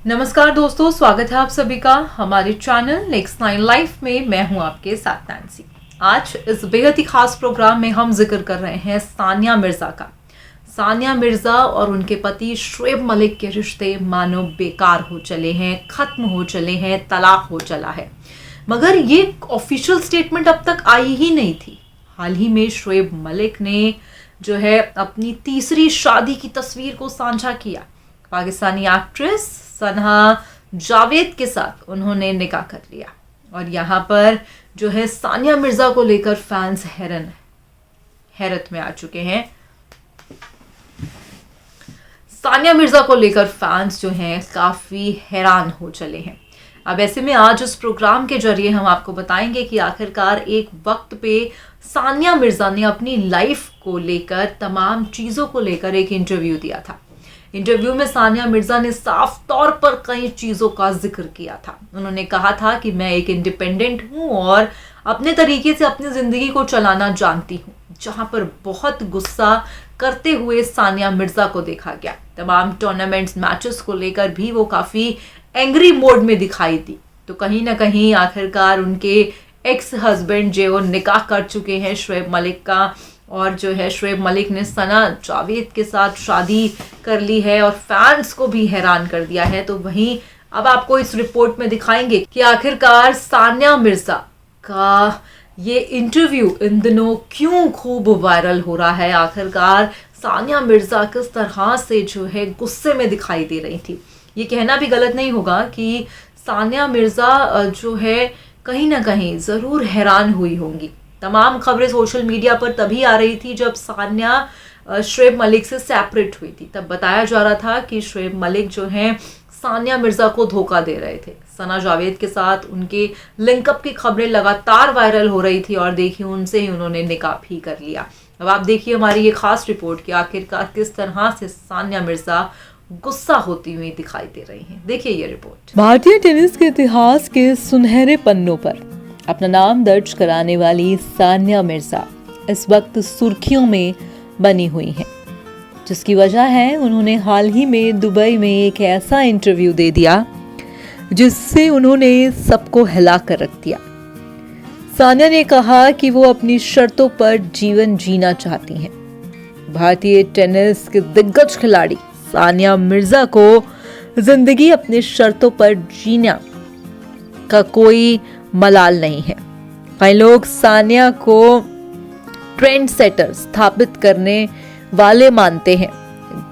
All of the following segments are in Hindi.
नमस्कार दोस्तों, स्वागत है आप सभी का हमारे चैनल नेक्स्ट 9 लाइफ में। मैं हूं आपके साथ नैन्सी। आज इस बेहद ही खास प्रोग्राम में हम जिक्र कर रहे हैं सानिया मिर्जा का। सानिया मिर्जा और उनके पति शोएब मलिक के रिश्ते मानो बेकार हो चले हैं, खत्म हो चले हैं, तलाक हो चला है। मगर ये ऑफिशियल स्टेटमेंट अब तक आई ही नहीं थी। हाल ही में शोएब मलिक ने जो है अपनी तीसरी शादी की तस्वीर को साझा किया। पाकिस्तानी एक्ट्रेस सना जावेद के साथ उन्होंने निकाह कर लिया और यहाँ पर जो है सानिया मिर्जा को लेकर फैंस हैरत में आ चुके हैं। सानिया मिर्जा को लेकर फैंस जो हैं काफी हैरान हो चले हैं। अब ऐसे में आज इस प्रोग्राम के जरिए हम आपको बताएंगे कि आखिरकार एक वक्त पे सानिया मिर्जा ने अपनी लाइफ को लेकर, तमाम चीजों को लेकर एक इंटरव्यू दिया था। इंटरव्यू में सानिया मिर्जा ने साफ तौर पर कई चीजों का जिक्र किया था। उन्होंने कहा था कि मैं एक इंडिपेंडेंट हूं और अपने तरीके से अपनी जिंदगी को चलाना जानती हूं। जहां पर बहुत गुस्सा करते हुए सानिया मिर्जा को देखा गया। तमाम टूर्नामेंट्स, मैचेस को लेकर भी वो काफी एंग्री मोड में दिखाई दी। तो कहीं ना कहीं आखिरकार उनके एक्स हस्बैंड जो निकाह कर चुके हैं शोएब मलिक का, और जो है शोएब मलिक ने सना जावेद के साथ शादी कर ली है और फैंस को भी हैरान कर दिया है। तो वहीं अब आपको इस रिपोर्ट में दिखाएंगे कि आखिरकार सानिया मिर्जा का ये इंटरव्यू इन दिनों क्यों खूब वायरल हो रहा है। आखिरकार सानिया मिर्जा किस तरह से जो है गुस्से में दिखाई दे रही थी। ये कहना भी गलत नहीं होगा कि सानिया मिर्जा जो है कहीं ना कहीं ज़रूर हैरान हुई होंगी। तमाम खबरें सोशल मीडिया पर तभी आ रही थी जब सानिया शोएब मलिक से सेपरेट हुई थी। तब बताया जा रहा था कि शोएब मलिक जो हैं सानिया मिर्जा को धोखा दे रहे थे। सना जावेद के साथ उनके लिंकअप की खबरें लगातार वायरल हो रही थी और देखिए उनसे ही उन्होंने निकाह भी कर लिया। अब आप देखिए हमारी ये खास रिपोर्ट कि आखिरकार किस तरह से सानिया मिर्जा गुस्सा होती हुई दिखाई दे रही हैं। देखिए ये रिपोर्ट। भारतीय टेनिस के इतिहास के सुनहरे पन्नों पर अपना नाम दर्ज कराने वाली सानिया मिर्जा इस वक्त सुर्खियों में बनी हुई हैं, जिसकी वजह है उन्होंने हाल ही में दुबई में एक ऐसा इंटरव्यू दे दिया जिससे उन्होंने सबको हिला कर रख दिया। सानिया ने कहा कि वो अपनी शर्तों पर जीवन जीना चाहती हैं। भारतीय टेनिस के दिग्गज खिलाड़ी सानिया मिर्जा को जिंदगी अपनी शर्तों पर जीना का कोई मलाल नहीं है। कई लोग सानिया को ट्रेंड सेटर स्थापित करने वाले मानते हैं,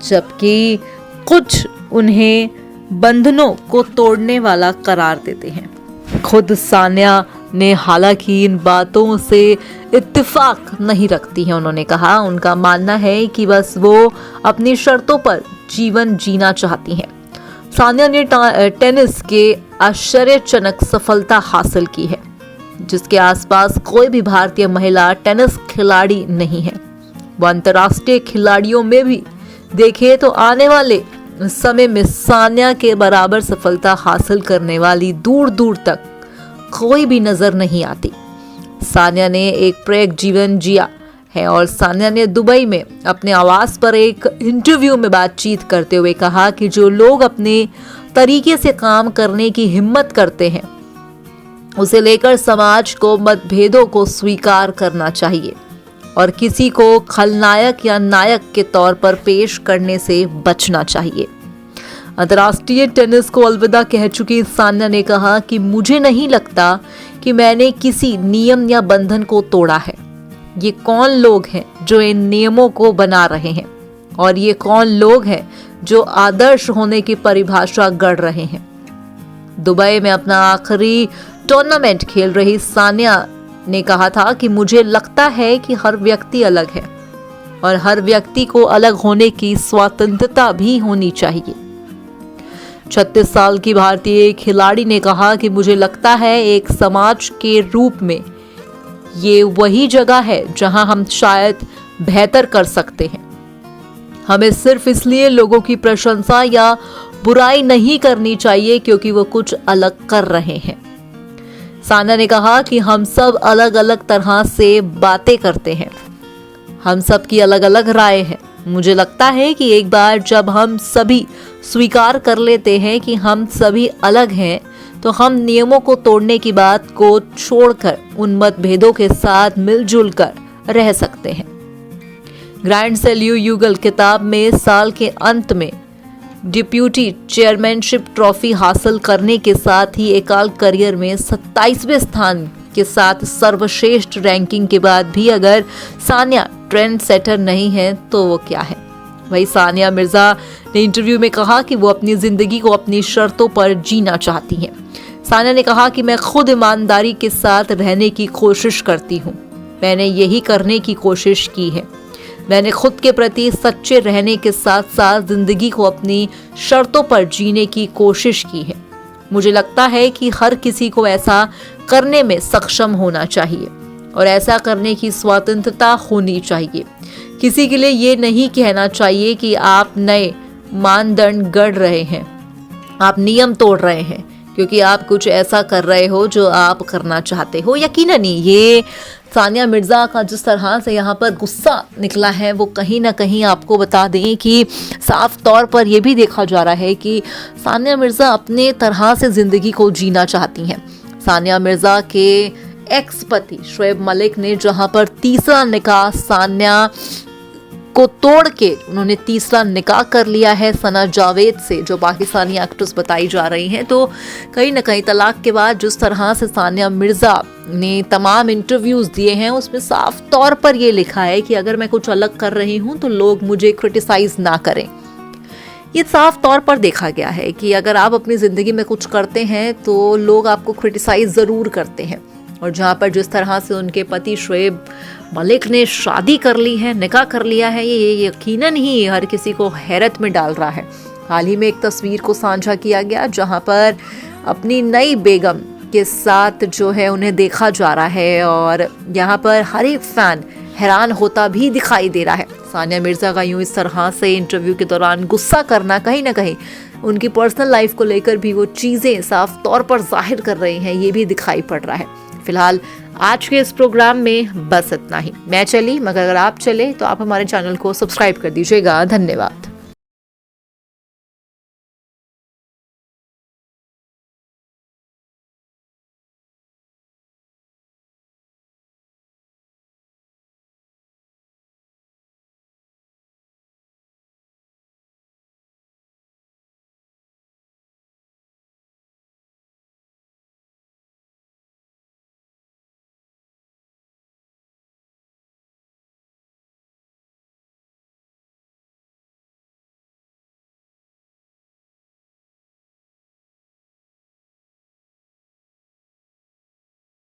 जबकि कुछ उन्हें बंधनों को तोड़ने वाला करार देते हैं। खुद सानिया ने हालांकि इन बातों से इत्तेफाक नहीं रखती हैं। उन्होंने कहा उनका मानना है कि बस वो अपनी शर्तों पर जीवन जीना चाहती हैं। सानिया ने टेनिस के आश्चर्यजनक सफलता हासिल की है, जिसके आसपास कोई भी भारतीय महिला टेनिस खिलाड़ी नहीं है। वो अंतर्राष्ट्रीय खिलाड़ियों में भी देखे तो आने वाले समय में सानिया के बराबर सफलता हासिल करने वाली दूर दूर तक कोई भी नजर नहीं आती। सानिया ने एक प्रेरक जीवन जिया है और सानिया ने दुबई में अपने आवास पर एक इंटरव्यू में बातचीत करते हुए कहा कि जो लोग अपने तरीके से काम करने की हिम्मत करते हैं, उसे लेकर समाज को मतभेदों को स्वीकार करना चाहिए और किसी को खलनायक या नायक के तौर पर पेश करने से बचना चाहिए। अंतर्राष्ट्रीय टेनिस को अलविदा कह चुकी सानिया ने कहा कि मुझे नहीं लगता कि मैंने किसी नियम या बंधन को तोड़ा है। ये कौन लोग हैं जो इन नियमों को बना रहे हैं और ये कौन लोग हैं जो आदर्श होने की परिभाषा गढ़ रहे हैं। दुबई में अपना आखिरी टूर्नामेंट खेल रही सानिया ने कहा था कि मुझे लगता है कि हर व्यक्ति अलग है और हर व्यक्ति को अलग होने की स्वतंत्रता भी होनी चाहिए। 36 साल की भारतीय खिलाड़ी ने कहा कि मुझे लगता है एक समाज के रूप में ये वही जगह है जहां हम शायद बेहतर कर सकते हैं। हमें सिर्फ इसलिए लोगों की प्रशंसा या बुराई नहीं करनी चाहिए क्योंकि वो कुछ अलग कर रहे हैं। सानिया ने कहा कि हम सब अलग अलग तरह से बातें करते हैं, हम सब की अलग अलग राय है। मुझे लगता है कि एक बार जब हम सभी स्वीकार कर लेते हैं कि हम सभी अलग हैं, तो हम नियमों को तोड़ने की बात को छोड़कर उन मतभेदों के साथ मिलजुल कर रह सकते हैं। ग्रैंड सैल्यू युगल किताब में साल के अंत में डिप्यूटी चेयरमैनशिप ट्रॉफी हासिल करने के साथ ही एकाल करियर में 27वें स्थान के साथ सर्वश्रेष्ठ रैंकिंग के बाद भी अगर सानिया ट्रेंड सेटर नहीं है तो वो क्या है। वही सानिया मिर्जा ने इंटरव्यू में कहा कि वो अपनी जिंदगी को अपनी शर्तों पर जीना चाहती हैं। सानिया ने कहा कि मैं खुद ईमानदारी के साथ रहने की कोशिश करती हूँ। मैंने यही करने की कोशिश की है। मैंने खुद के प्रति सच्चे रहने के साथ साथ जिंदगी को अपनी शर्तों पर जीने की कोशिश की है। मुझे लगता है कि हर किसी को ऐसा करने में सक्षम होना चाहिए और ऐसा करने की स्वतंत्रता होनी चाहिए। किसी के लिए ये नहीं कहना चाहिए कि आप नए मानदंड गढ़ रहे हैं, आप नियम तोड़ रहे हैं क्योंकि आप कुछ ऐसा कर रहे हो जो आप करना चाहते हो। यकीनन ये सानिया मिर्ज़ा का जिस तरह से यहाँ पर गुस्सा निकला है वो कहीं ना कहीं आपको बता दें कि साफ तौर पर यह भी देखा जा रहा है कि सानिया मिर्ज़ा अपने तरह से ज़िंदगी को जीना चाहती हैं। सानिया मिर्ज़ा के एक्स पति शोएब मलिक ने जहाँ पर तीसरा निकाह सानिया को तोड़ के उन्होंने तीसरा निकाह कर लिया है सना जावेद से, जो पाकिस्तानी एक्ट्रेस बताई जा रही हैं। तो कहीं ना कहीं तलाक के बाद जिस तरह से सानिया मिर्ज़ा ने तमाम इंटरव्यूज़ दिए हैं उसमें साफ तौर पर ये लिखा है कि अगर मैं कुछ अलग कर रही हूँ तो लोग मुझे क्रिटिसाइज ना करें। ये साफ तौर पर देखा गया है कि अगर आप अपनी ज़िंदगी में कुछ करते हैं तो लोग आपको क्रिटिसाइज ज़रूर करते हैं। और जहाँ पर जिस तरह से उनके पति शोएब मलिक ने शादी कर ली है, निकाह कर लिया है, ये यकीनन ही हर किसी को हैरत में डाल रहा है। हाल ही में एक तस्वीर को साझा किया गया जहाँ पर अपनी नई बेगम के साथ जो है उन्हें देखा जा रहा है और यहाँ पर हर एक फैन हैरान होता भी दिखाई दे रहा है। सानिया मिर्ज़ा का यूँ इस तरह से इंटरव्यू के दौरान गुस्सा करना कहीं ना कहीं उनकी पर्सनल लाइफ को लेकर भी वो चीज़ें साफ तौर पर जाहिर कर रही हैं, ये भी दिखाई पड़ रहा है। फिलहाल आज के इस प्रोग्राम में बस इतना ही। मैं चली, मगर अगर आप चले तो आप हमारे चैनल को सब्सक्राइब कर दीजिएगा। धन्यवाद।